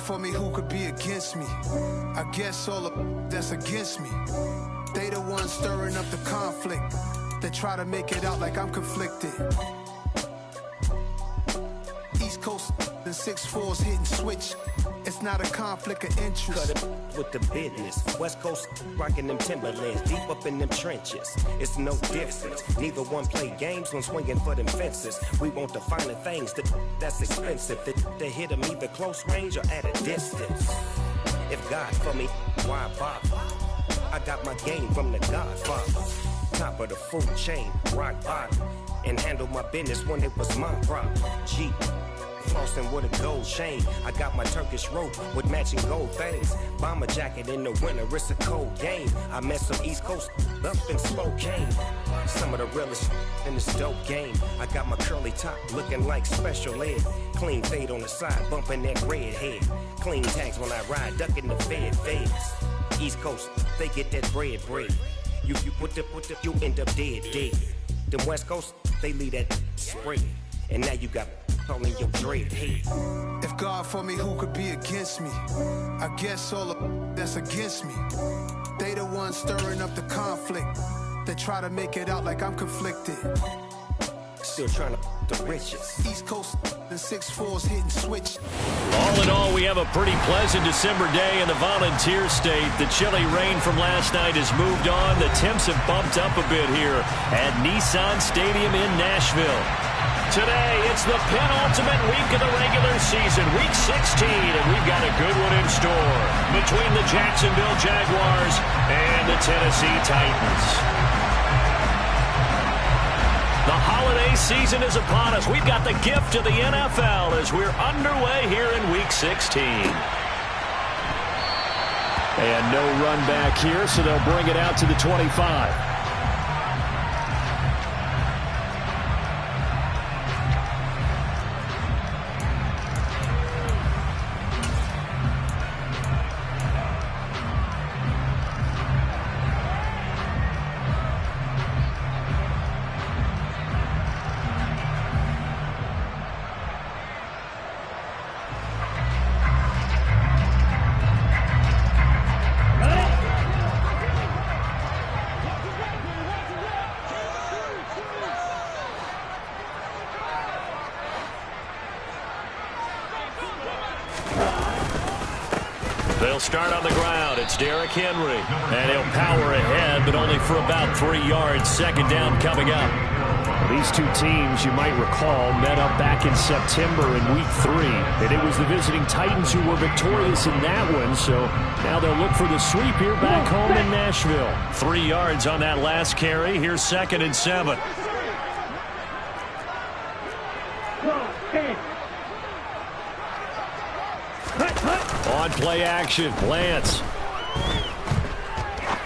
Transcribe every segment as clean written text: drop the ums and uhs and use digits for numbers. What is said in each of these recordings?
for me, who could be against me? I guess all of that's against me. They the ones stirring up the conflict. They try to make it out like I'm conflicted. East Coast and 6'4's hitting switch. It's not a conflict of interest. Cut it with the business. West Coast rocking them Timberlands, deep up in them trenches. It's no difference. Neither one play games when swinging for them fences. We want the finer things that's expensive. They hit them either close range or at a distance. If God for me, why bother? I got my game from the Godfather. Top of the food chain, rock bottom. And handle my business when it was my problem. G. Flossing with a gold chain. I got my Turkish rope with matching gold things. Bomber jacket in the winter, it's a cold game. I met some East Coast up in Spokane. Some of the realest in this dope game. I got my curly top looking like special ed. Clean fade on the side, bumping that red head. Clean tags when I ride, ducking the feds. East Coast, they get that bread. You you end up dead. Them West Coast, they leave that spray. And now you got calling your dread head. If God for me, who could be against me? I guess all of that's against me. They the ones stirring up the conflict. They try to make it out like I'm conflicted. Still trying to the riches. East Coast and 6'4's hitting switch. All in all, we have a pretty pleasant December day in the Volunteer State. The chilly rain from last night has moved on. The temps have bumped up a bit here at Nissan Stadium in Nashville. Today, it's the penultimate week of the regular season, week 16, and we've got a good one in store between the Jacksonville Jaguars and the Tennessee Titans. The holiday season is upon us. We've got the gift of the NFL as we're underway here in week 16. And no run back here, so they'll bring it out to the 25. They'll start on the ground. It's Derrick Henry. And he'll power ahead, but only for about 3 yards. Second down coming up. These two teams, you might recall, met up back in September in Week 3. And it was the visiting Titans who were victorious in that one. So now they'll look for the sweep here back home in Nashville. 3 yards on that last carry. Here's 2nd and 7. On play action, Lance.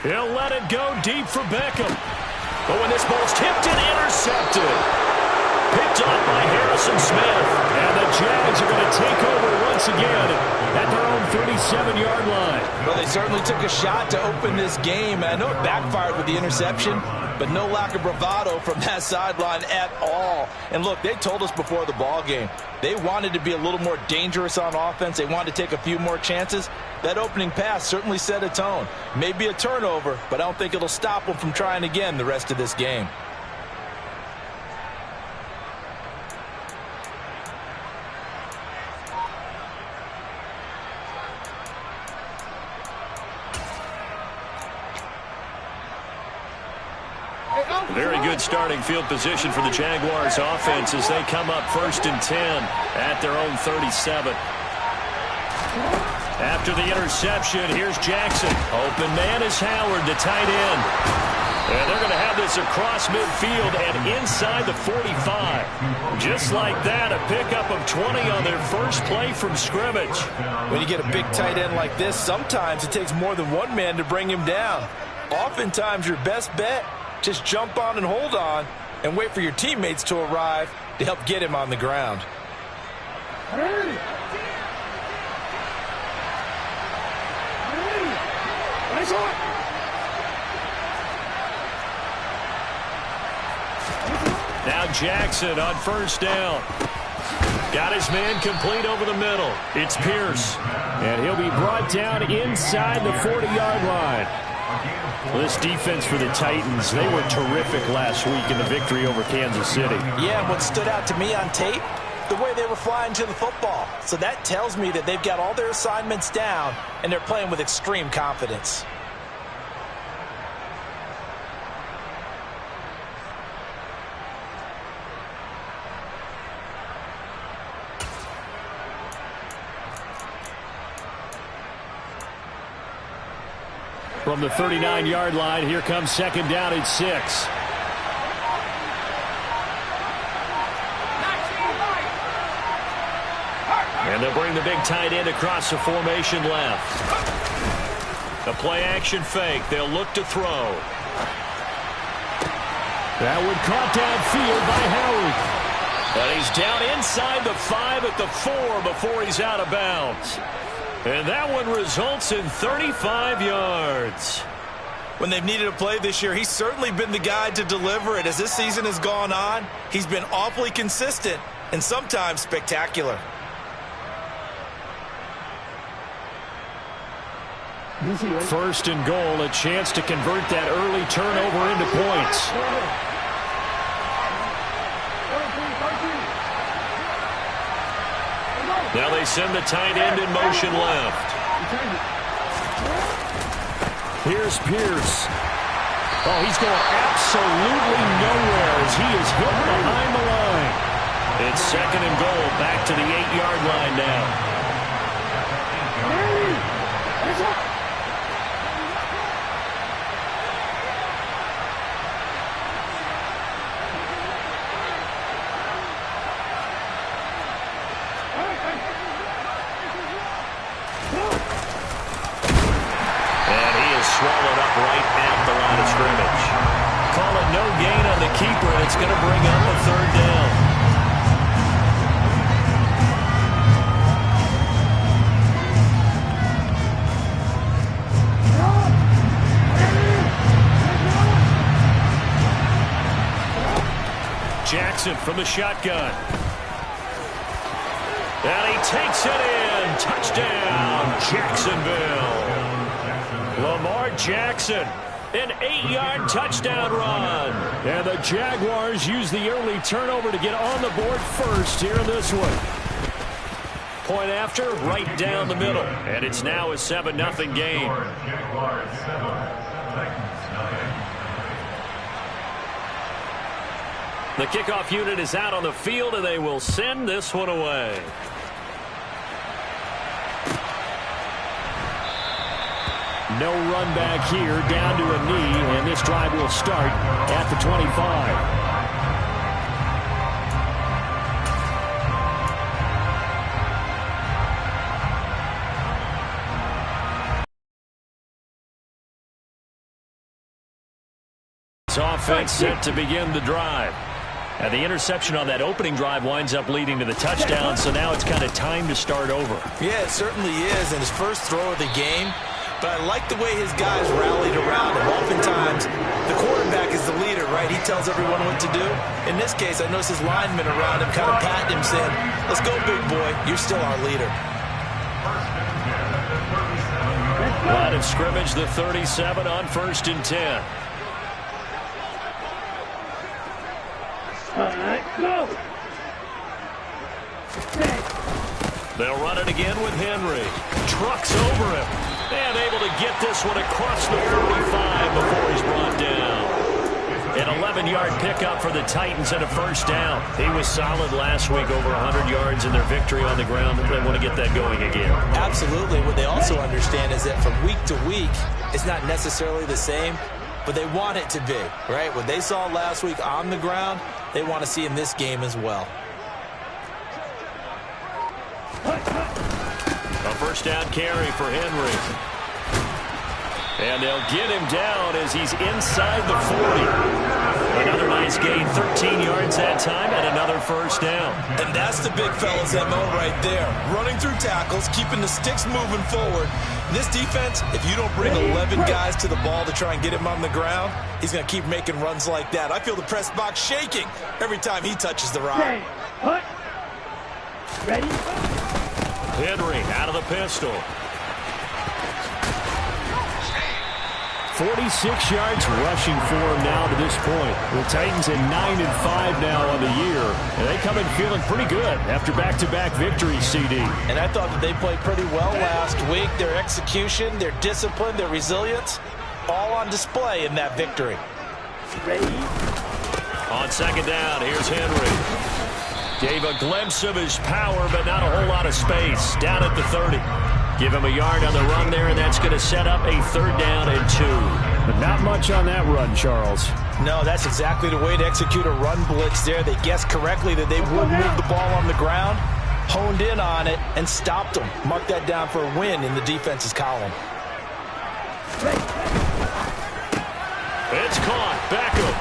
He'll let it go deep for Beckham. But when this ball's tipped and intercepted. Picked off by Harrison Smith. And the Jags are going to take over once again at their own 37-yard line. Well, they certainly took a shot to open this game. I know it backfired with the interception, but no lack of bravado from that sideline at all. And look, they told us before the ball game, they wanted to be a little more dangerous on offense. They wanted to take a few more chances. That opening pass certainly set a tone. Maybe a turnover, but I don't think it'll stop them from trying again the rest of this game. Very good starting field position for the Jaguars offense as they come up 1st and 10 at their own 37. After the interception, here's Jackson. Open man is Howard, the tight end. And they're going to have this across midfield and inside the 45. Just like that, a pickup of 20 on their first play from scrimmage. When you get a big tight end like this, sometimes it takes more than one man to bring him down. Oftentimes, your best bet, just jump on and hold on and wait for your teammates to arrive to help get him on the ground. Now Jackson on 1st down. Got his man complete over the middle. It's Pierce. And he'll be brought down inside the 40-yard line. Well, this defense for the Titans, they were terrific last week in the victory over Kansas City. Yeah, and what stood out to me on tape, the way they were flying to the football. So that tells me that they've got all their assignments down, and they're playing with extreme confidence. From the 39-yard line, here comes second down at 6. And they'll bring the big tight end across the formation left. A play-action fake. They'll look to throw. That one caught downfield by Howard. And he's down inside the 5 at the 4 before he's out of bounds. And that one results in 35 yards. When they've needed a play this year, he's certainly been the guy to deliver it. As this season has gone on, he's been awfully consistent and sometimes spectacular. First and goal, a chance to convert that early turnover into points. Now they send the tight end in motion left. Here's Pierce. Oh, he's going absolutely nowhere as he is hit behind the line. It's second and goal, back to the 8-yard line now. Swallowed up right at the line of scrimmage. Call it no gain on the keeper, and it's going to bring up a third down. Jackson from the shotgun. And he takes it in. Touchdown, Jacksonville. Lamar Jackson, an 8-yard touchdown run. And the Jaguars use the early turnover to get on the board first here in this one. Point after, right down the middle. And it's now a 7-0 game. The kickoff unit is out on the field, and they will send this one away. No run back here, down to a knee, and this drive will start at the 25. This offense set to begin the drive. And the interception on that opening drive winds up leading to the touchdown, so now it's kind of time to start over. Yeah, it certainly is, and his first throw of the game. But I like the way his guys rallied around him. Oftentimes, the quarterback is the leader, right? He tells everyone what to do. In this case, I noticed his linemen around him kind of patting him, saying, "Let's go, big boy. You're still our leader." Line of scrimmage, the 37 on 1st and 10. All right, go. They'll run it again with Henry. Trucks over him. And able to get this one across the 45 before he's brought down. An 11-yard pickup for the Titans and a first down. He was solid last week, over 100 yards in their victory on the ground. They want to get that going again. Absolutely. What they also understand is that from week to week, it's not necessarily the same, but they want it to be, right? What they saw last week on the ground, they want to see in this game as well. A first down carry for Henry. And they'll get him down as he's inside the 40. Another nice gain, 13 yards that time, and another first down. And that's the big fella's MO right there. Running through tackles, keeping the sticks moving forward. This defense, if you don't bring 11 guys to the ball to try and get him on the ground, he's going to keep making runs like that. I feel the press box shaking every time he touches the rock. Ready? Henry out of the pistol. 46 yards rushing for him now to this point. The Titans at 9-5 now on the year. And they come in feeling pretty good after back-to-back victories, CD. And I thought that they played pretty well last week. Their execution, their discipline, their resilience, all on display in that victory. Ready? On second down, here's Henry. Gave a glimpse of his power, but not a whole lot of space. Down at the 30. Give him a yard on the run there, and that's going to set up a 3rd down and 2. But not much on that run, Charles. No, that's exactly the way to execute a run blitz there. They guessed correctly that they would move the ball on the ground, honed in on it, and stopped them. Mark that down for a win in the defense's column. It's caught. Beckham.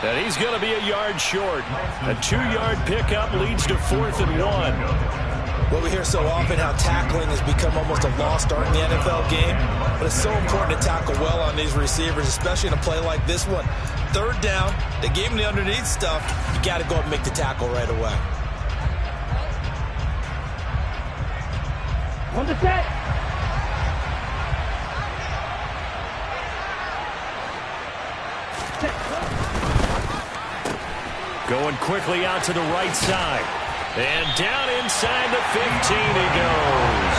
And he's going to be a yard short. A 2-yard pickup leads to 4th and 1. Well, we hear so often how tackling has become almost a lost art in the NFL game, but it's so important to tackle well on these receivers, especially in a play like this one. 3rd down, they gave him the underneath stuff. You got to go and make the tackle right away. On the set. Going quickly out to the right side. And down inside the 15 he goes.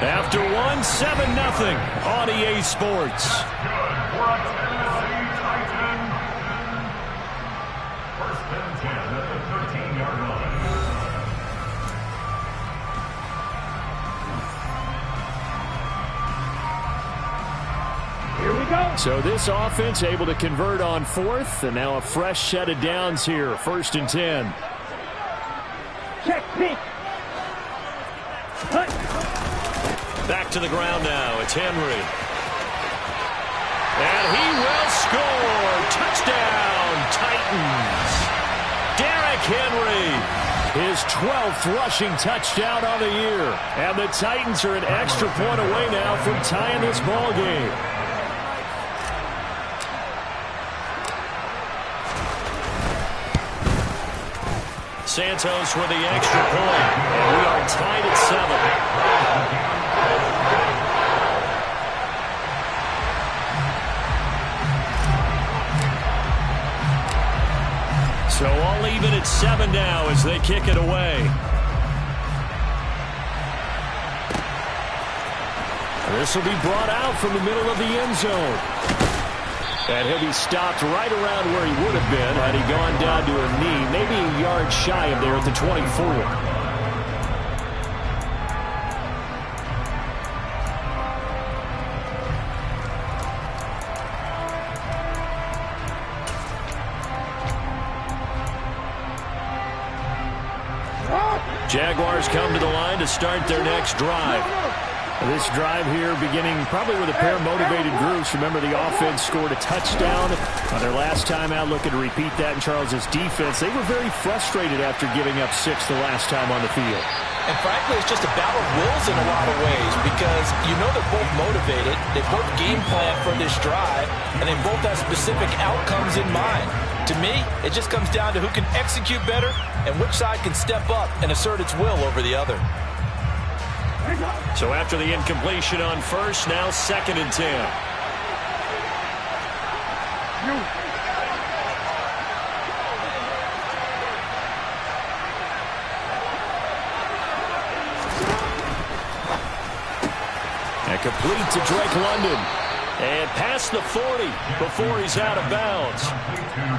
After 1-7-0 on EA Sports. First and 10 at the 13-yard line. Here we go. So this offense able to convert on 4th, and now a fresh set of downs here. 1st and 10. Check, peek. Back to the ground now. It's Henry. And he will score. Touchdown, Titans. Derrick Henry. His 12th rushing touchdown on the year. And the Titans are an extra point away now from tying this ball game. Santos with the extra point. And we are tied at 7. So all even at 7 now as they kick it away. This will be brought out from the middle of the end zone. And he'll be stopped right around where he would have been had he gone down to a knee, maybe a yard shy of there at the 24. Jaguars come to the line to start their next drive. This drive here beginning probably with a pair of motivated groups. Remember, the offense scored a touchdown on their last time out. Looking to repeat that in Charles's defense. They were very frustrated after giving up 6 the last time on the field. And frankly, it's just a battle of wills in a lot of ways because you know they're both motivated. They both game plan for this drive, and they both have specific outcomes in mind. To me, it just comes down to who can execute better and which side can step up and assert its will over the other. So after the incompletion on 1st, now 2nd and 10. And complete to Drake London. And past the 40 before he's out of bounds.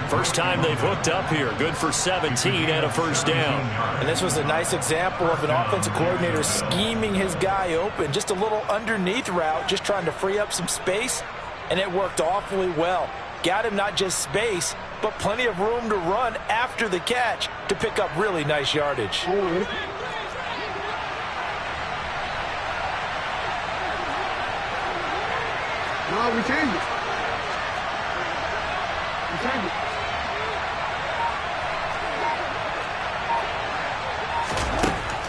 First time they've hooked up here. Good for 17 and a 1st down. And this was a nice example of an offensive coordinator scheming his guy open. Just a little underneath route, just trying to free up some space. And it worked awfully well. Got him not just space, but plenty of room to run after the catch to pick up really nice yardage. No, we changed it. We changed it.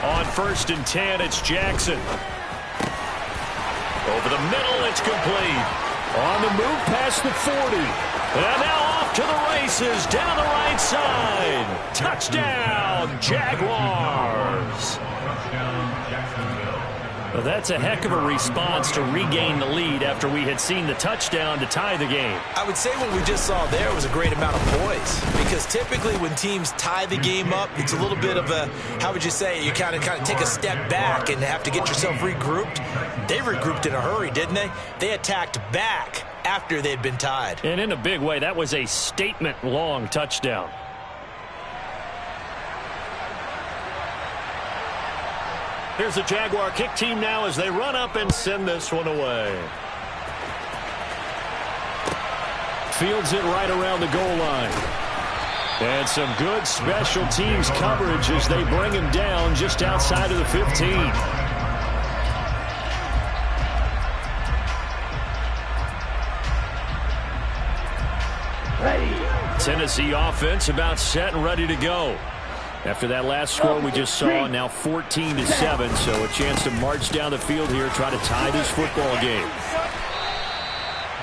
On 1st and 10, it's Jackson. Over the middle, it's complete. On the move past the 40. And now off to the races down the right side. Touchdown, Jaguars. Touchdown, Jacksonville. Well, that's a heck of a response to regain the lead after we had seen the touchdown to tie the game. I would say what we just saw there was a great amount of poise, because typically when teams tie the game up, it's a little bit of a, how would you say, you kind of take a step back and have to get yourself regrouped. They regrouped in a hurry, didn't they? They attacked back after they'd been tied. And in a big way, that was a statement-long touchdown. Here's the Jaguar kick team now as they run up and send this one away. Fields it right around the goal line. And some good special teams coverage as they bring him down just outside of the 15. Tennessee offense about set and ready to go. After that last score we just saw, now 14-7, so a chance to march down the field here, try to tie this football game.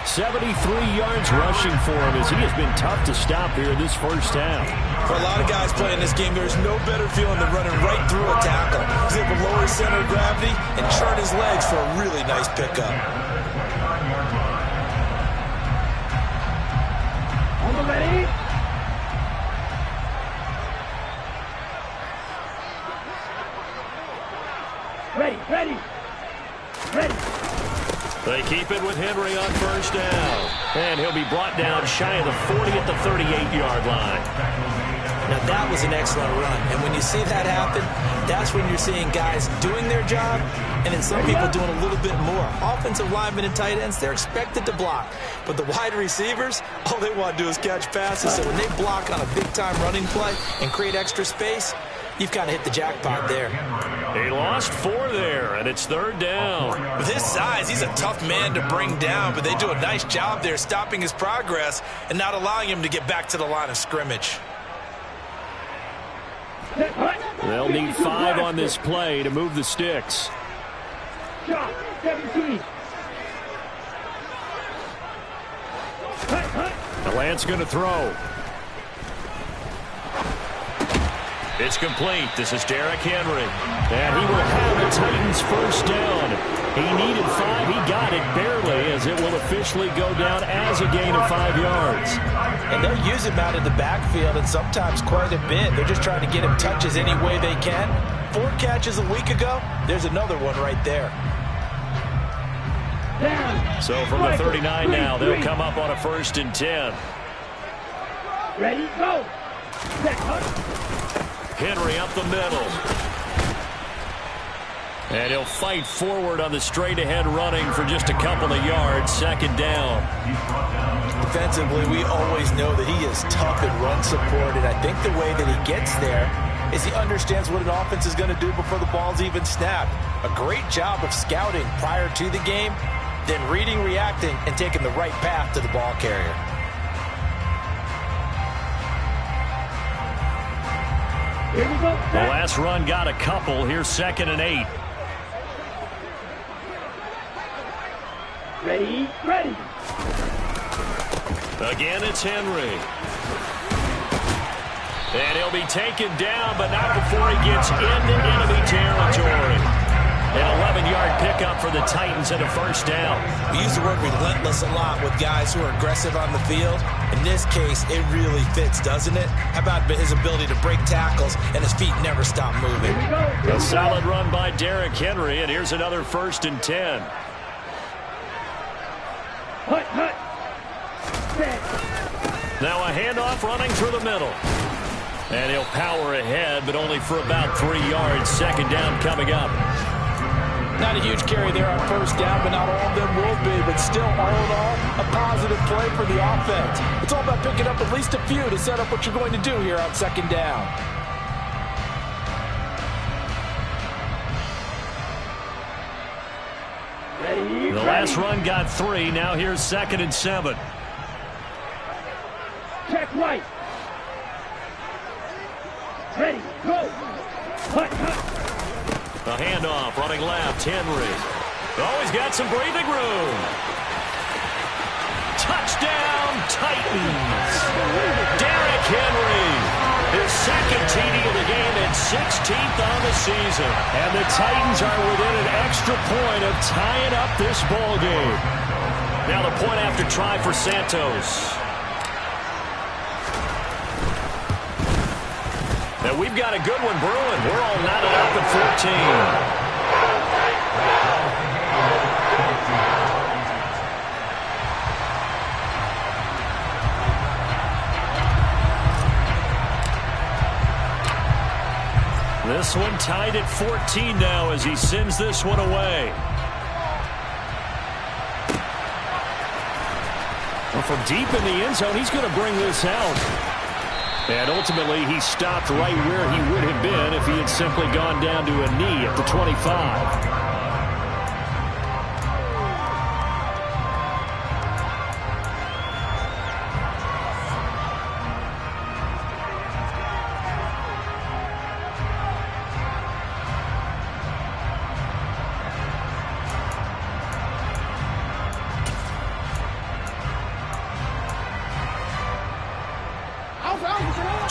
73 yards rushing for him as he has been tough to stop here in this first half. For a lot of guys playing this game, there's no better feeling than running right through a tackle. He's able to lower his center of gravity and churn his legs for a really nice pickup. On the ready. Ready. They keep it with Henry on first down. And he'll be brought down shy of the 40 at the 38-yard line. Now that was an excellent run. And when you see that happen, that's when you're seeing guys doing their job and then some people doing a little bit more. Offensive linemen and tight ends, they're expected to block. But the wide receivers, all they want to do is catch passes. So when they block on a big-time running play and create extra space, you've kind of hit the jackpot there. He lost 4 there, and it's third down. With his size, he's a tough man to bring down, but they do a nice job there stopping his progress and not allowing him to get back to the line of scrimmage. They'll need 5 on this play to move the sticks. Shot, 17. Lance going to throw. It's complete. This is Derrick Henry. And he will have the Titans first down. He needed 5. He got it barely, as it will officially go down as a gain of 5 yards. And they'll use him out in the backfield, and sometimes quite a bit. They're just trying to get him touches any way they can. 4 catches a week ago. There's another one right there. So from the 39 now, they'll come up on a 1st and 10. Ready, go. Henry up the middle. And he'll fight forward on the straight-ahead running for just a couple of yards. 2nd down. Defensively, we always know that he is tough and run support, and I think the way that he gets there is he understands what an offense is going to do before the ball's even snapped. A great job of scouting prior to the game, then reading, reacting, and taking the right path to the ball carrier. Here we go. The last run got a couple. Here's 2nd and 8. Ready. Again, it's Henry. And he'll be taken down, but not before he gets into enemy territory. An 11-yard pickup for the Titans and a 1st down. We use the word relentless a lot with guys who are aggressive on the field. In this case, it really fits, doesn't it? How about his ability to break tackles and his feet never stop moving? A solid run by Derrick Henry, and here's another 1st and 10. Hut. Now a handoff running through the middle. And he'll power ahead, but only for about 3 yards. 2nd down coming up. Not a huge carry there on 1st down, but not all of them will be. But still, all in all, a positive play for the offense. It's all about picking up at least a few to set up what you're going to do here on 2nd down. The last run got 3. Now here's 2nd and 7. Check right. Ready, go. Hut. A handoff, running left, Henry. Oh, he's got some breathing room. Touchdown, Titans. Derrick Henry, his second TD of the game and 16th on the season. And the Titans are within an extra point of tying up this ball game. Now the point after try for Santos. Now we've got a good one brewing. We're all knotted up at 14. This one tied at 14 now as he sends this one away. Well, from deep in the end zone, he's going to bring this out. And ultimately, he stopped right where he would have been if he had simply gone down to a knee at the 25.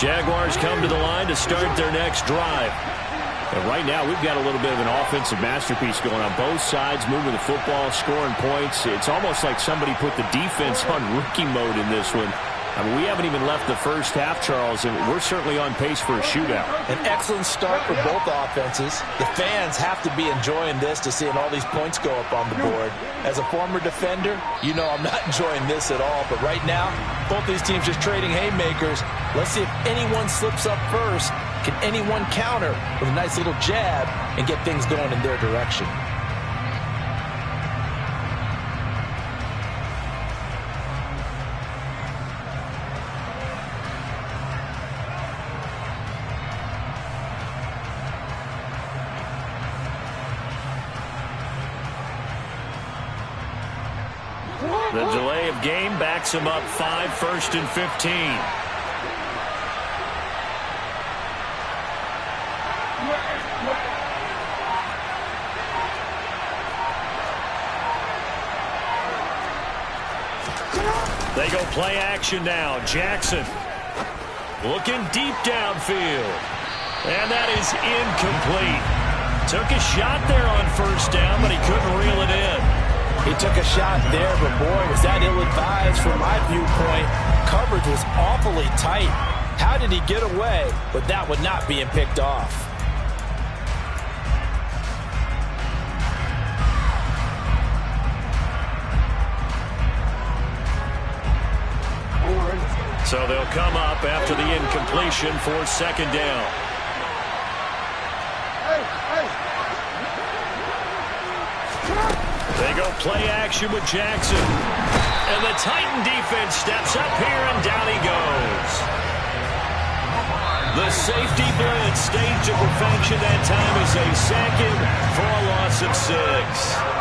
Jaguars come to the line to start their next drive. And right now, we've got a little bit of an offensive masterpiece going on both sides, moving the football, scoring points. It's almost like somebody put the defense on rookie mode in this one. I mean, we haven't even left the first half, Charles, and we're certainly on pace for a shootout. An excellent start for both offenses. The fans have to be enjoying this to seeing all these points go up on the board. As a former defender, you know I'm not enjoying this at all. But right now, both these teams just trading haymakers. Let's see if anyone slips up first. Can anyone counter with a nice little jab and get things going in their direction? The delay of game backs him up 5, 1st and 15. They go play action now. Jackson looking deep downfield. And that is incomplete. Took a shot there on 1st down, but he couldn't reel it in. He took a shot there, but boy, was that ill-advised from my viewpoint. Coverage was awfully tight. How did he get away with that one not being picked off? So they'll come up after the incompletion for 2nd down. They go play action with Jackson. And the Titan defense steps up here, and down he goes. The safety blitz staged to perfection. That time is a second for a loss of 6.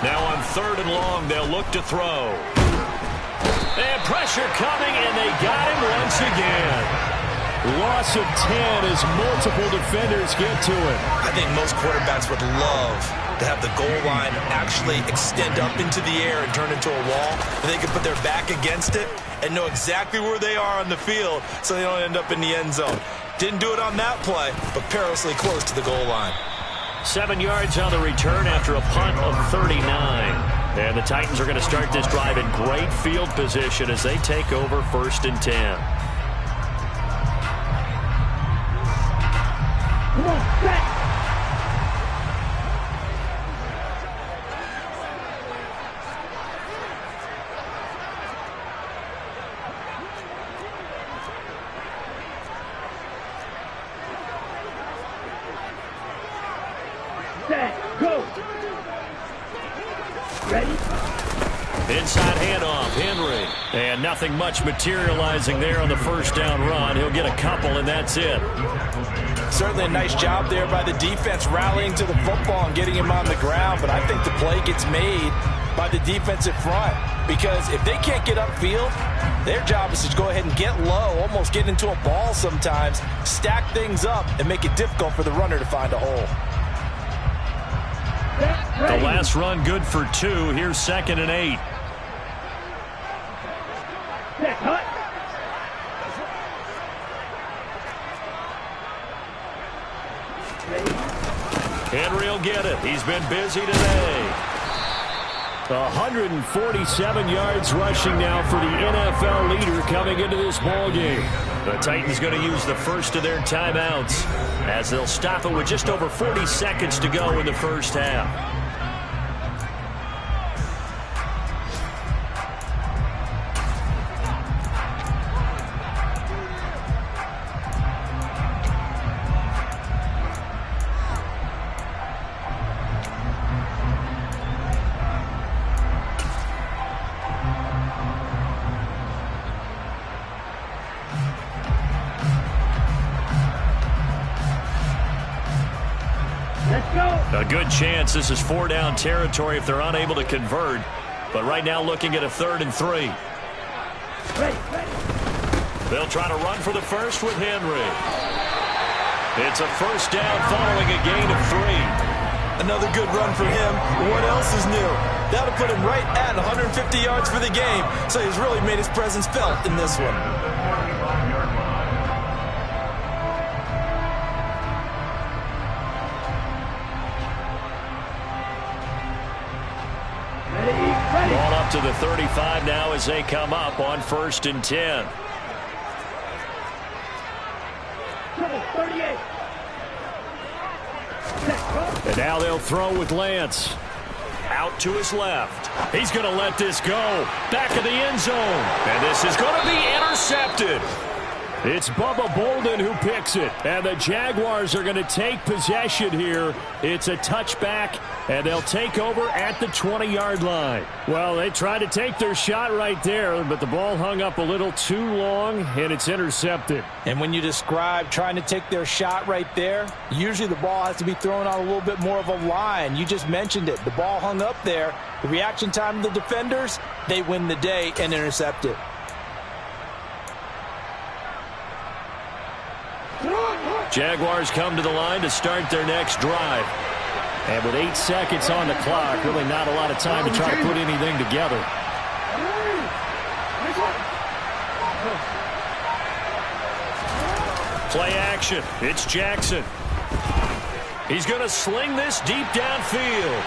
Now on 3rd and long, they'll look to throw. And pressure coming, and they got him once again. Loss of 10 as multiple defenders get to him. I think most quarterbacks would love to have the goal line actually extend up into the air and turn into a wall, and they can put their back against it and know exactly where they are on the field so they don't end up in the end zone. Didn't do it on that play, but perilously close to the goal line. 7 yards on the return after a punt of 39. And the Titans are going to start this drive in great field position as they take over 1st and 10. Come on, back. Inside handoff, Henry. And nothing much materializing there on the first down run. He'll get a couple, and that's it. Certainly a nice job there by the defense rallying to the football and getting him on the ground. But I think the play gets made by the defensive front. Because if they can't get upfield, their job is to go ahead and get low, almost get into a ball sometimes, stack things up, and make it difficult for the runner to find a hole. The last run good for 2. Here's 2nd and 8. Henry will get it. He's been busy today. 147 yards rushing now for the NFL leader coming into this ball game. The Titans going to use the first of their timeouts as they'll stop it with just over 40 seconds to go in the first half. A good chance this is 4-down territory if they're unable to convert. But right now looking at a 3rd and 3. They'll try to run for the first with Henry. It's a first down following a gain of 3. Another good run for him. What else is new? That'll put him right at 150 yards for the game. So he's really made his presence felt in this one. Ball up to the 35 now as they come up on 1st and 10. And now they'll throw with Lance. Out to his left. He's going to let this go. Back of the end zone. And this is going to be intercepted. It's Bubba Bolden who picks it. And the Jaguars are going to take possession here. It's a touchback, and they'll take over at the 20-yard line. Well, they tried to take their shot right there, but the ball hung up a little too long, and it's intercepted. And when you describe trying to take their shot right there, usually the ball has to be thrown on a little bit more of a line. You just mentioned it. The ball hung up there. The reaction time of the defenders, they win the day and intercept it. Jaguars come to the line to start their next drive. And with 8 seconds on the clock, really not a lot of time to try to put anything together. Play action. It's Jackson. He's going to sling this deep downfield.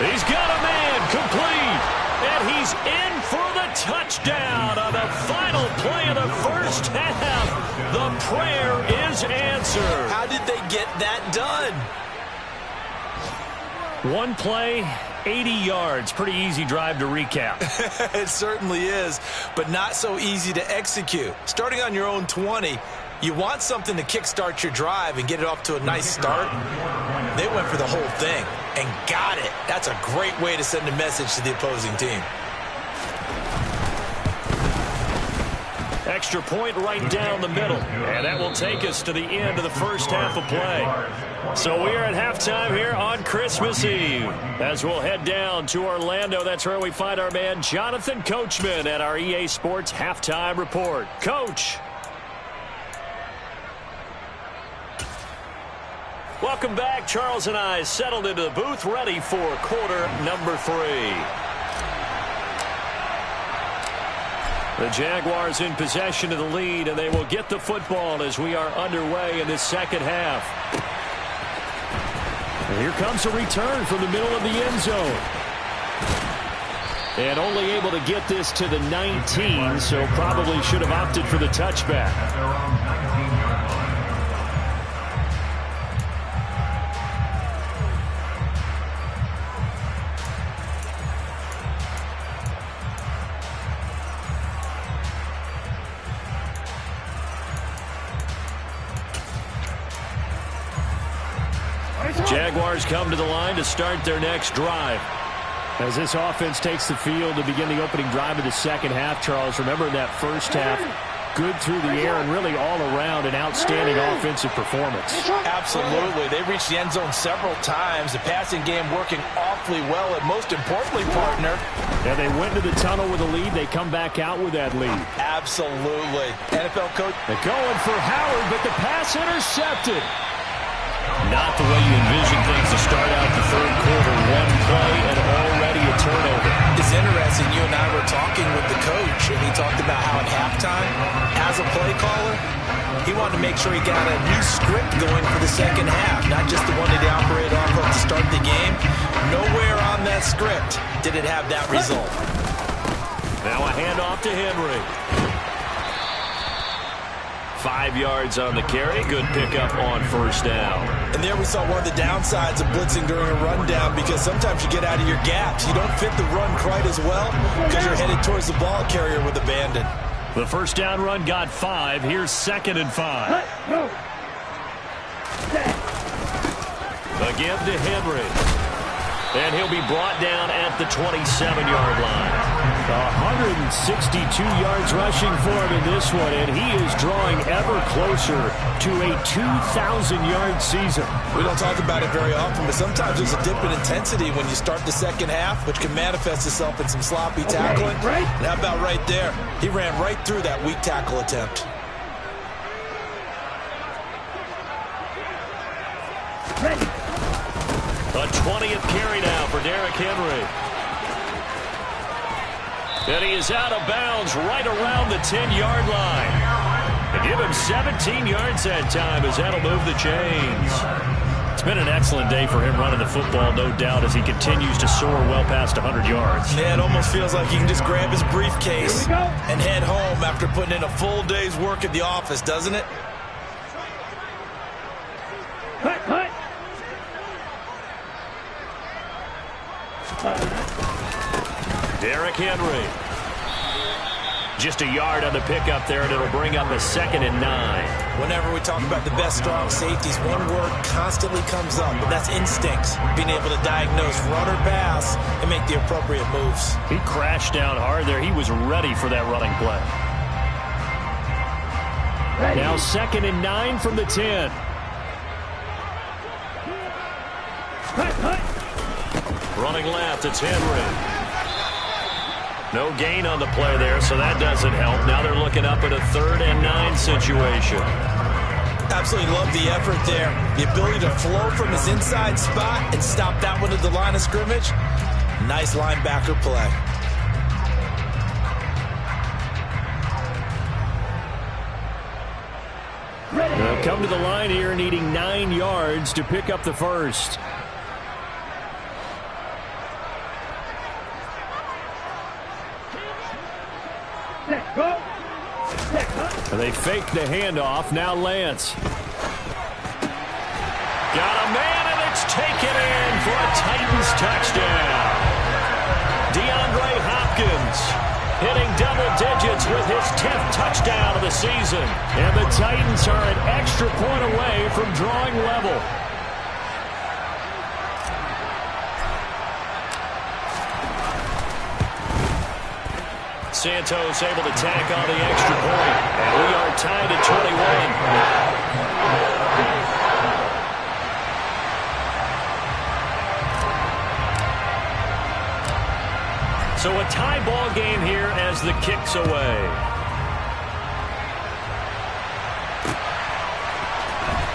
He's got a man complete. And he's in for the touchdown on the final play of the first half. The prayer is answered. How did they get that done? One play, 80 yards. Pretty easy drive to recap. It certainly is, but not so easy to execute. Starting on your own 20, you want something to kickstart your drive and get it off to a nice start. They went for the whole thing and got it. That's a great way to send a message to the opposing team. Extra point right down the middle. And that will take us to the end of the first half of play. So we are at halftime here on Christmas Eve. As we'll head down to Orlando, that's where we find our man Jonathan Coachman at our EA Sports Halftime Report. Coach. Welcome back. Charles and I settled into the booth, ready for quarter number 3. The Jaguars in possession of the lead, and they will get the football as we are underway in this second half. And here comes a return from the middle of the end zone. And only able to get this to the 19, so probably should have opted for the touchback. Jaguars come to the line to start their next drive. As this offense takes the field to begin the opening drive of the second half, Charles, remember in that first half, good through the air and really all around an outstanding offensive performance. Absolutely. They reached the end zone several times. The passing game working awfully well, and most importantly, partner. Yeah, they went to the tunnel with a lead. They come back out with that lead. Absolutely. NFL coach. They're going for Howard, but the pass intercepted. Not the way you envision things to start out the third quarter. One play and already a turnover. It's interesting. You and I were talking with the coach, and he talked about how at halftime, as a play caller, he wanted to make sure he got a new script going for the second half, not just the one that he operated off of to start the game. Nowhere on that script did it have that result. Now a handoff to Henry. 5 yards on the carry. Good pickup on first down. And there we saw one of the downsides of blitzing during a rundown, because sometimes you get out of your gaps. You don't fit the run quite as well because you're headed towards the ball carrier with abandon. The first down run got 5. Here's 2nd and 5. Again to Henry. And he'll be brought down at the 27-yard line. 162 yards rushing for him in this one, and he is drawing ever closer to a 2,000-yard season. We don't talk about it very often, but sometimes there's a dip in intensity when you start the second half, which can manifest itself in some sloppy tackling. And how about right there? He ran right through that weak tackle attempt. A 20th carry now for Derrick Henry. And he is out of bounds right around the 10-yard line. And give him 17 yards that time, as that'll move the chains. It's been an excellent day for him running the football, no doubt, as he continues to soar well past 100 yards. Yeah, it almost feels like he can just grab his briefcase and head home after putting in a full day's work at the office, doesn't it? Derrick Henry. Just a yard on the pickup there, and it'll bring up a 2nd and 9. Whenever we talk about the best strong safeties, one word constantly comes up, and that's instincts. Being able to diagnose run or pass and make the appropriate moves. He crashed down hard there. He was ready for that running play. Now 2nd and 9 from the 10. Running left, it's Henry. No gain on the play there, so that doesn't help. Now they're looking up at a 3rd and 9 situation. Absolutely love the effort there. The ability to flow from his inside spot and stop that one at the line of scrimmage. Nice linebacker play. They'll come to the line here needing 9 yards to pick up the first. They fake the handoff. Now Lance. Got a man, and it's taken in for a Titans touchdown. DeAndre Hopkins hitting double digits with his 10th touchdown of the season. And the Titans are an extra point away from drawing level. Santos able to tack on the extra point. And we are tied at 21. So a tie ball game here as the kick's away.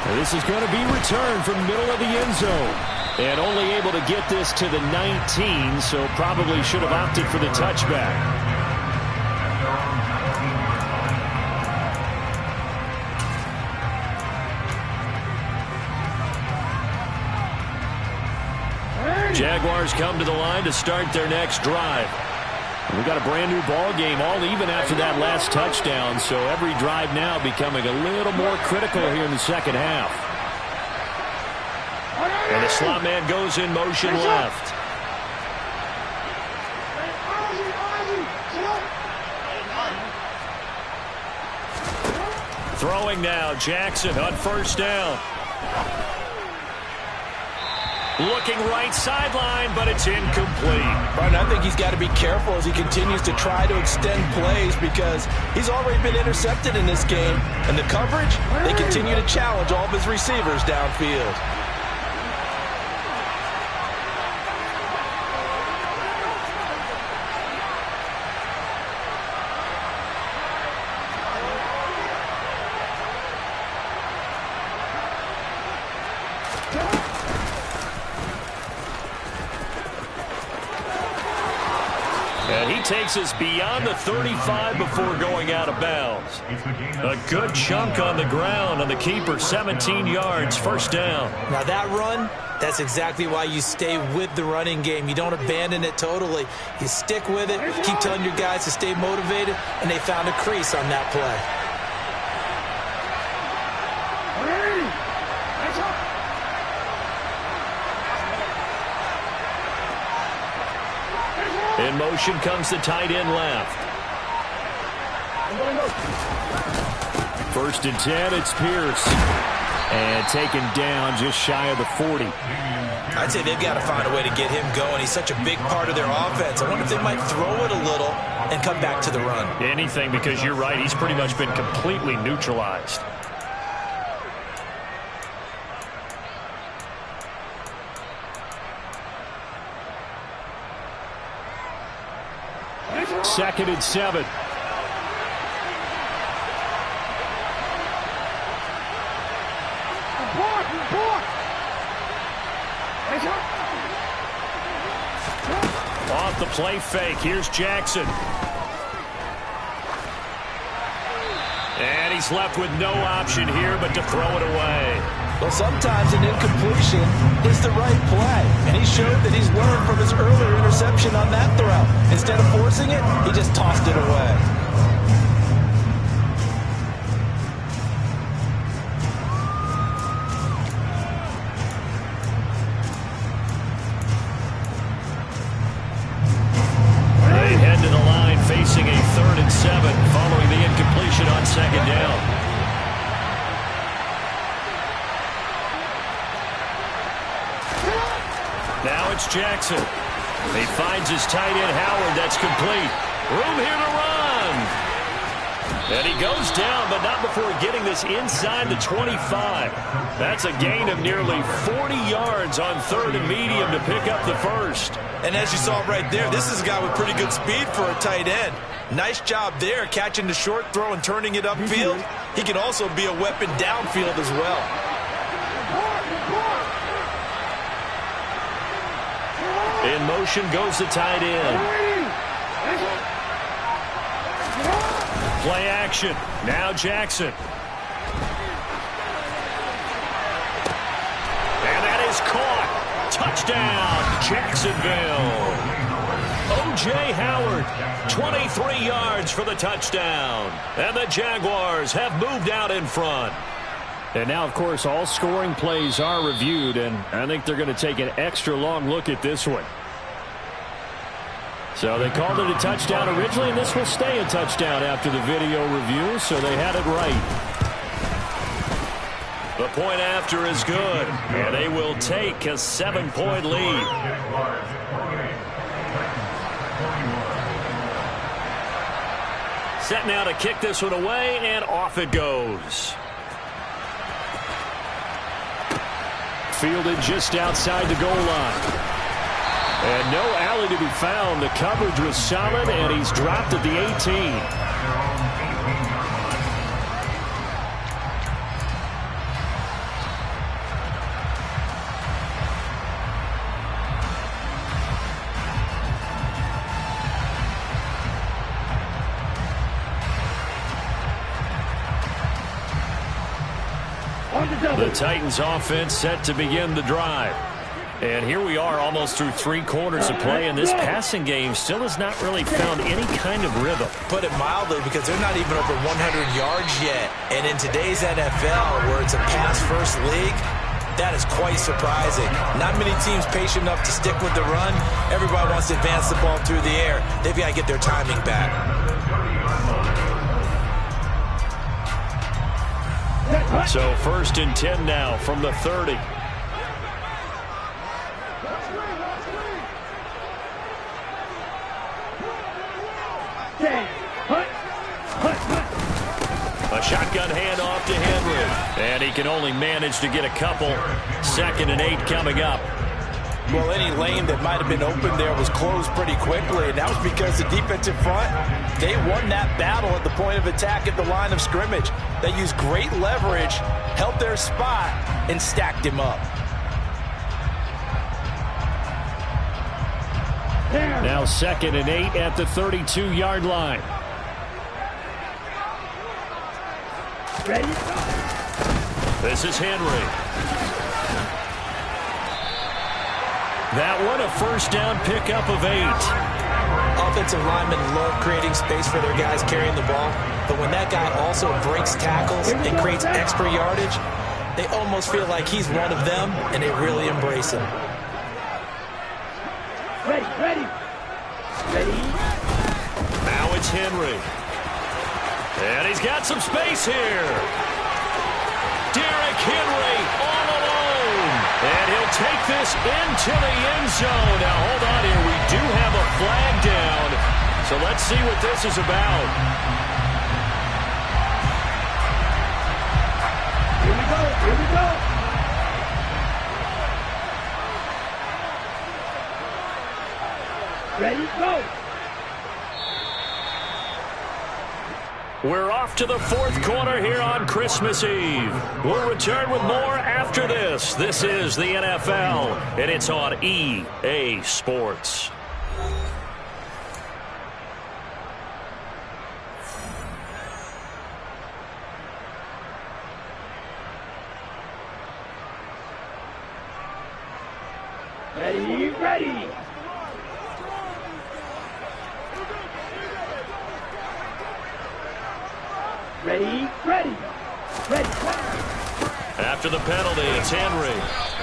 And this is going to be returned from middle of the end zone. And only able to get this to the 19, so probably should have opted for the touchback. Jaguars come to the line to start their next drive. We've got a brand new ball game, all even after that last touchdown, so every drive now becoming a little more critical here in the second half. And the slot man goes in motion left. Throwing now, Jackson on first down. Looking right sideline, but it's incomplete. Martin, I think he's got to be careful as he continues to try to extend plays because he's already been intercepted in this game. And the coverage, they continue to challenge all of his receivers downfield. And he takes us beyond the 35 before going out of bounds. A good chunk on the ground, and the keeper 17 yards, first down. Now that run, that's exactly why you stay with the running game. You don't abandon it totally. You stick with it, keep telling your guys to stay motivated, and they found a crease on that play. In motion comes the tight end left. First and 10, it's Pierce. And taken down just shy of the 40. I'd say they've got to find a way to get him going. He's such a big part of their offense. I wonder if they might throw it a little and come back to the run. Anything, because you're right, he's pretty much been completely neutralized. Second and 7. Off the play fake. Here's Jackson. And he's left with no option here but to throw it away. Well, sometimes an incompletion is the right play. And he showed that he's learned from his earlier interception on that throw. Instead of forcing it, he just tossed it away. They head to the line facing a 3rd and 7 following the incompletion on second down. Now it's Jackson. He finds his tight end, Howard. That's complete. Room here to run. And he goes down, but not before getting this inside the 25. That's a gain of nearly 40 yards on 3rd and medium to pick up the first. And as you saw right there, this is a guy with pretty good speed for a tight end. Nice job there, catching the short throw and turning it upfield. He can also be a weapon downfield as well. In motion goes the tight end. Play action. Now Jackson. And that is caught. Touchdown, Jacksonville. O.J. Howard, 23 yards for the touchdown. And the Jaguars have moved out in front. And now, of course, all scoring plays are reviewed, and I think they're going to take an extra long look at this one. So they called it a touchdown originally, and this will stay a touchdown after the video review, so they had it right. The point after is good, and they will take a 7-point lead. Set now to kick this one away, and off it goes. Fielded just outside the goal line. And no alley to be found. The coverage was solid, and he's dropped at the 18. The Titans offense set to begin the drive. And here we are almost through 3 quarters of play, and this passing game still has not really found any kind of rhythm. Put it mildly, because they're not even over 100 yards yet. And in today's NFL, where it's a pass-first league, that is quite surprising. Not many teams patient enough to stick with the run. Everybody wants to advance the ball through the air. They've got to get their timing back. So 1st and 10 now from the 30. shotgun handoff to Henry. And he can only manage to get a couple. 2nd and 8 coming up. Well, any lane that might have been open there was closed pretty quickly, and that was because the defensive front, they won that battle at the point of attack at the line of scrimmage. They used great leverage, held their spot, and stacked him up. Now 2nd and 8 at the 32-yard line. Ready? This is Henry. That one a first down pickup of 8. Offensive linemen love creating space for their guys carrying the ball, but when that guy also breaks tackles and creates extra yardage, they almost feel like he's one of them, and they really embrace him. Ready, ready. Ready. Now it's Henry. And he's got some space here. Derrick Henry all alone. And he'll take this into the end zone. Now, hold on here. We do have a flag down. So let's see what this is about. Here we go, here we go. Ready, go. We're off to the 4th quarter here on Christmas Eve. We'll return with more after this. This is the NFL, and it's on EA Sports. Ready, ready. Ready, ready. Ready, After the penalty, it's Henry.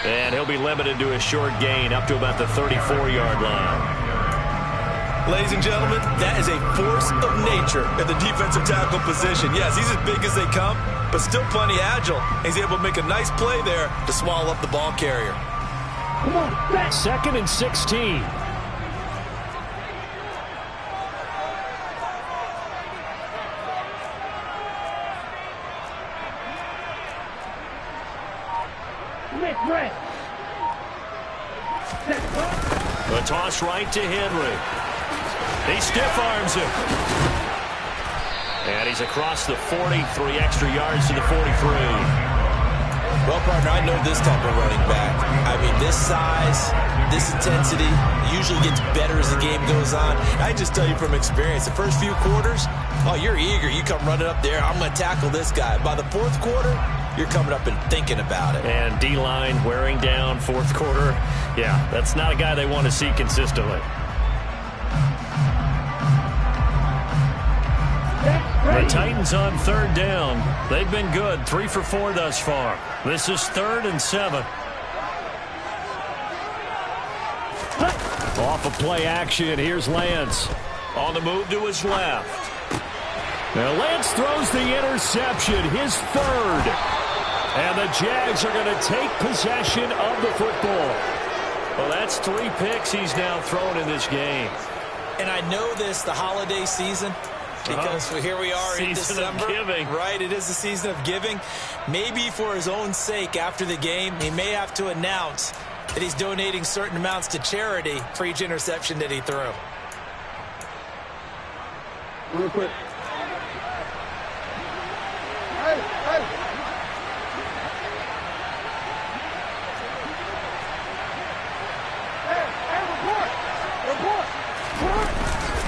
And he'll be limited to a short gain up to about the 34-yard line. Ladies and gentlemen, that is a force of nature at the defensive tackle position. Yes, he's as big as they come, but still plenty agile. He's able to make a nice play there to swallow up the ball carrier. come on, back. 2nd and 16. Red. The toss right to Henry. He stiff arms him. And he's across the 40, 3 extra yards to the 43. Well, partner, I know this type of running back. I mean, this size, this intensity usually gets better as the game goes on. I just tell you from experience, the first few quarters, oh, you're eager. You come running up there, I'm going to tackle this guy. By the 4th quarter, you're coming up and thinking about it. And D-line wearing down 4th quarter. Yeah, that's not a guy they want to see consistently. The Titans on 3rd down. They've been good, 3 for 4 thus far. This is 3rd and 7. Off of play action, here's Lance. On the move to his left. Now Lance throws the interception, his 3rd. And the Jags are going to take possession of the football. Well, that's 3 picks he's now thrown in this game. And I know this, the holiday season, because here we are in December. Season of giving. Right, it is the season of giving. Maybe for his own sake after the game, he may have to announce that he's donating certain amounts to charity for each interception that he threw. Real quick.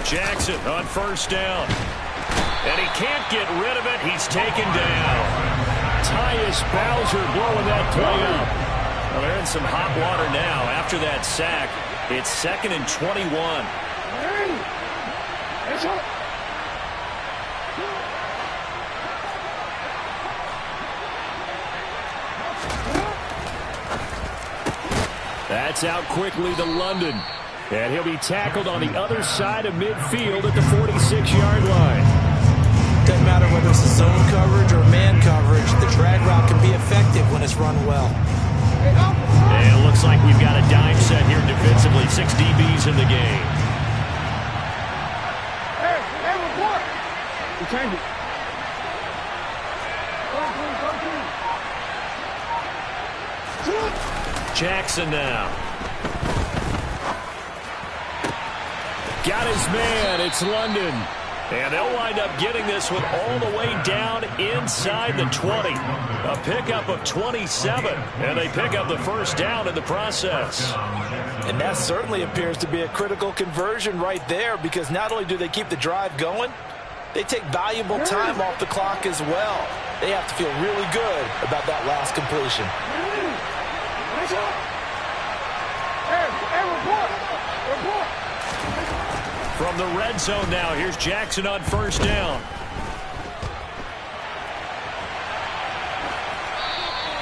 Jackson on 1st down. And he can't get rid of it. He's taken down. Tyus Bowser blowing that play up. Well, they're in some hot water now after that sack. It's 2nd and 21. That's out quickly to London. And he'll be tackled on the other side of midfield at the 46-yard line. Doesn't matter whether it's a zone coverage or man coverage, the drag route can be effective when it's run well. And it looks like we've got a dime set here defensively. 6 DBs in the game. Hey, report. We changed it. Jackson now. Got his man. It's London. And they'll wind up getting this one all the way down inside the 20. A pickup of 27. And they pick up the first down in the process. And that certainly appears to be a critical conversion right there, because not only do they keep the drive going, they take valuable time off the clock as well. They have to feel really good about that last completion. From the red zone now, here's Jackson on first down.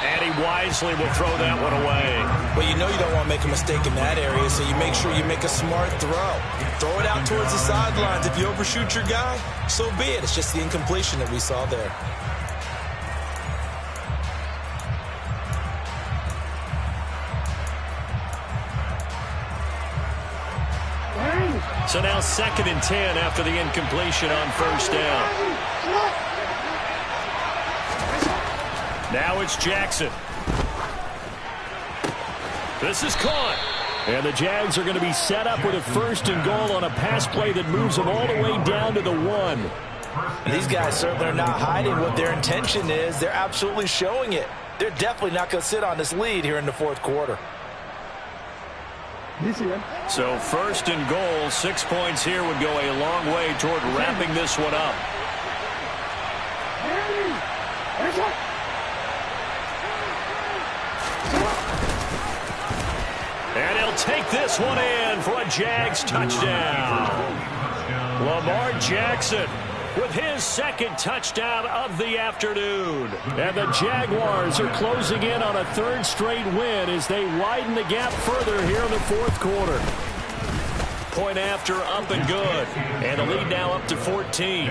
And he wisely will throw that one away. Well, you know you don't want to make a mistake in that area, so you make sure you make a smart throw. Throw it out towards the sidelines. If you overshoot your guy, so be it. It's just the incompletion that we saw there. So now 2nd and 10 after the incompletion on first down. Now it's Jackson. This is caught. And the Jags are going to be set up with a 1st and goal on a pass play that moves them all the way down to the 1. And these guys certainly are not hiding what their intention is. They're absolutely showing it. They're definitely not going to sit on this lead here in the 4th quarter. So 1st and goal, 6 points here would go a long way toward wrapping this one up. And he'll take this one in for a Jags touchdown. Lamar Jackson with his 2nd touchdown of the afternoon. And the Jaguars are closing in on a 3rd straight win as they widen the gap further here in the 4th quarter. Point after, up and good. And the lead now up to 14.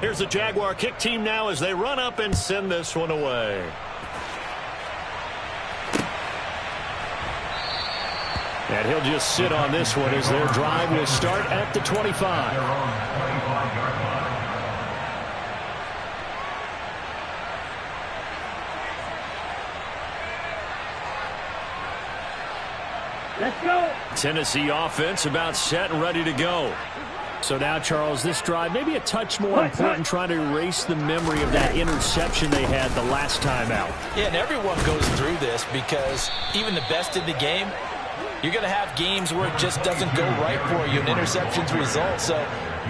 Here's the Jaguar kick team now as they run up and send this one away. And he'll just sit on this one as their drive will start at the 25. Let's go. Tennessee offense about set and ready to go. So now, Charles, this drive maybe a touch more important, trying to erase the memory of that interception they had the last time out. Yeah, and everyone goes through this because even the best in the game, you're going to have games where it just doesn't go right for you, and interceptions result. So,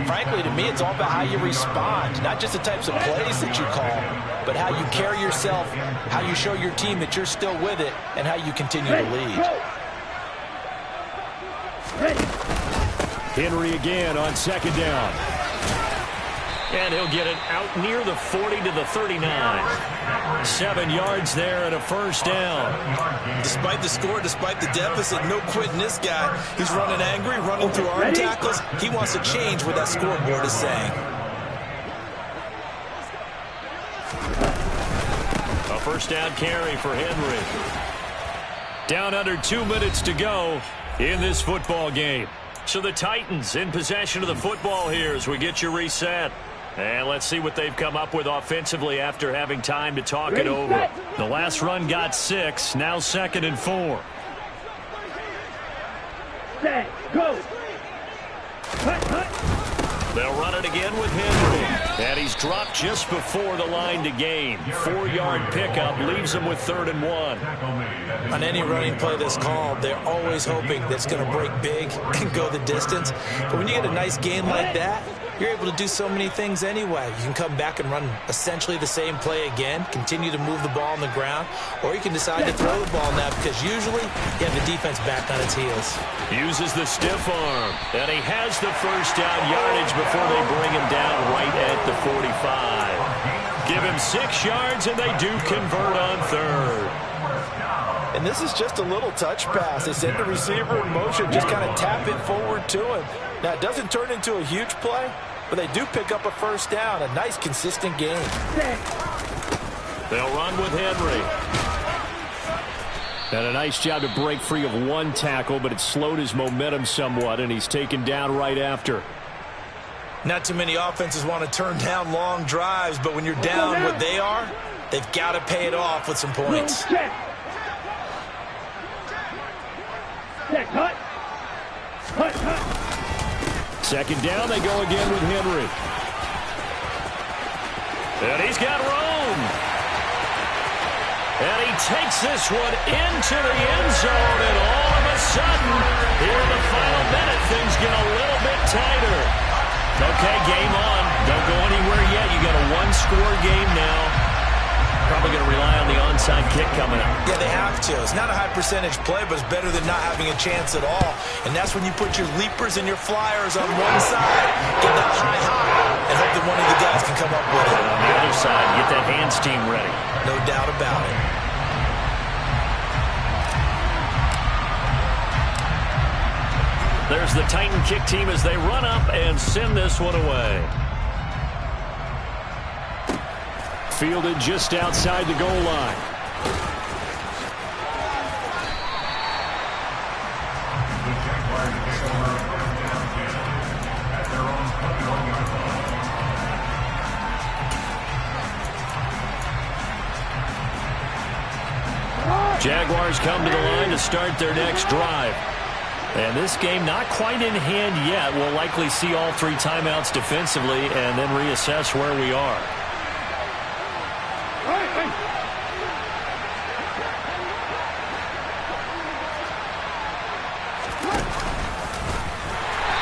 frankly, to me, it's all about how you respond, not just the types of plays that you call, but how you carry yourself, how you show your team that you're still with it, and how you continue to lead. Henry again on 2nd down. And he'll get it out near the 40 to the 39. 7 yards there and a 1st down. Despite the score, despite the deficit, no quitting this guy. He's running angry, running through arm tackles. He wants to change what that scoreboard is saying. A 1st down carry for Henry. Down under 2 minutes to go in this football game. So the Titans in possession of the football here as we get you reset. And let's see what they've come up with offensively after having time to talk it over. The last run got 6, now 2nd and 4. Set, go. Cut. They'll run it again with Henry. And he's dropped just before the line to gain. 4-yard pickup leaves him with 3rd and 1. On any running play that's called, they're always hoping that it's going to break big and go the distance. But when you get a nice game like that, you're able to do so many things anyway. You can come back and run essentially the same play again, continue to move the ball on the ground, or you can decide to throw the ball now because usually you have the defense back on its heels. Uses the stiff arm, and he has the 1st down yardage before they bring him down right at the 45. Give him 6 yards, and they do convert on 3rd. And this is just a little touch pass. They send the receiver in motion, just kind of tap it forward to him. Now, it doesn't turn into a huge play, but they do pick up a 1st down. A nice, consistent game. They'll run with Henry. And a nice job to break free of 1 tackle, but it slowed his momentum somewhat, and he's taken down right after. Not too many offenses want to turn down long drives, but when you're down what they are, they've got to pay it off with some points. Check. Check, hut. Hut, hut. Second down, they go again with Henry. And he's got room. And he takes this one into the end zone, and all of a sudden, here in the final minute, things get a little bit tighter. Okay, game on. Don't go anywhere yet. You got a one-score game now. Probably going to rely on the onside kick coming up. Yeah, they have to. It's not a high percentage play, but it's better than not having a chance at all. And that's when you put your leapers and your flyers on one side, get that high, and hope that one of the guys can come up with it. And on the other side, get that hands team ready. No doubt about it. There's the Titan kick team as they run up and send this one away. Fielded just outside the goal line. The Jaguars take over first down 10 at their own 21-yard line. Jaguars come to the line to start their next drive. And this game not quite in hand yet. We'll likely see all three timeouts defensively and then reassess where we are.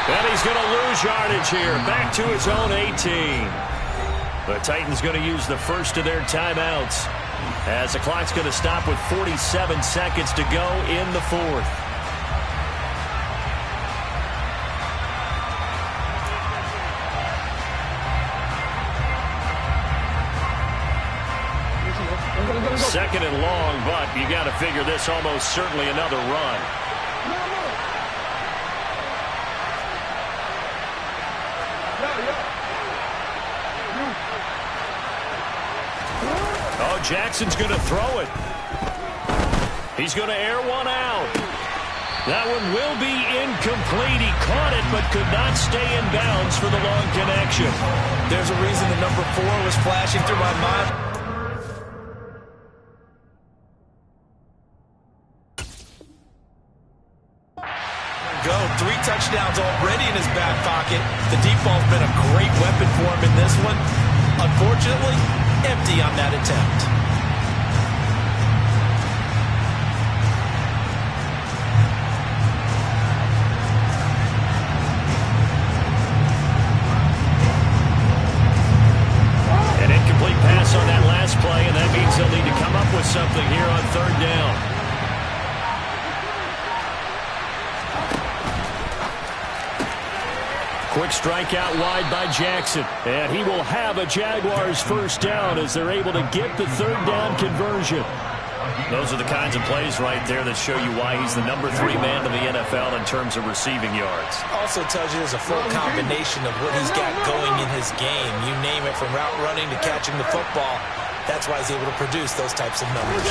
And he's going to lose yardage here. Back to his own 18. The Titans going to use the first of their timeouts as the clock's going to stop with 47 seconds to go in the fourth. Second and long, but you got to figure this almost certainly another run. Oh, Jackson's going to throw it. He's going to air one out. That one will be incomplete. He caught it but could not stay in bounds for the long connection. There's a reason the number 4 was flashing through my mind. Go. 3 touchdowns already in his back pocket. The deep ball's been a great weapon for him in this one. Unfortunately, empty on that attempt. An incomplete pass on that last play, and that means they'll need to come up with something here on third down. Quick strike out wide by Jackson. And he will have a Jaguars first down as they're able to get the third down conversion. Those are the kinds of plays right there that show you why he's the number 3 man in the NFL in terms of receiving yards. Also tells you there's a full combination of what he's got going in his game. You name it, from route running to catching the football. That's why he's able to produce those types of numbers.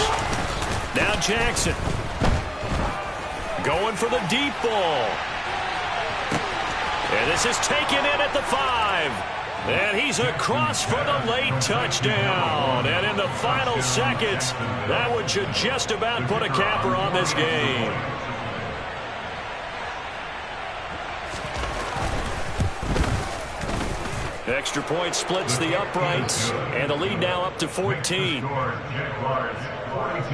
Now Jackson. Going for the deep ball. And this is taken in at the 5. And he's across for the late touchdown. And in the final seconds, that one should just about put a capper on this game. Extra point splits the uprights. And the lead now up to 14. Jaguars 42,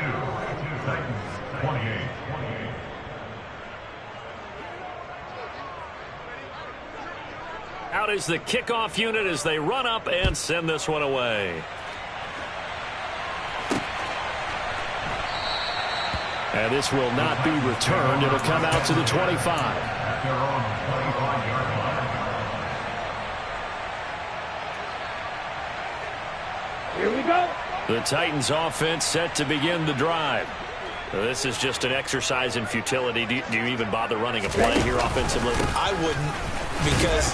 Titans 28. Out is the kickoff unit as they run up and send this one away. And this will not be returned. It'll come out to the 25. At their own 25-yard line. Here we go. The Titans offense set to begin the drive. This is just an exercise in futility. Do you even bother running a play here offensively? I wouldn't, because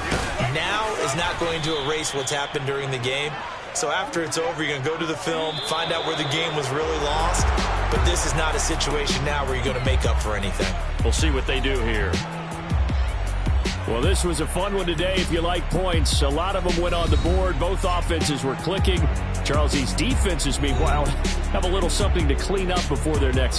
now is not going to erase what's happened during the game. So after it's over, you're going to go to the film, find out where the game was really lost. But this is not a situation now where you're going to make up for anything. We'll see what they do here. Well, this was a fun one today if you like points. A lot of them went on the board. Both offenses were clicking. Charles East defenses, meanwhile, have a little something to clean up before their next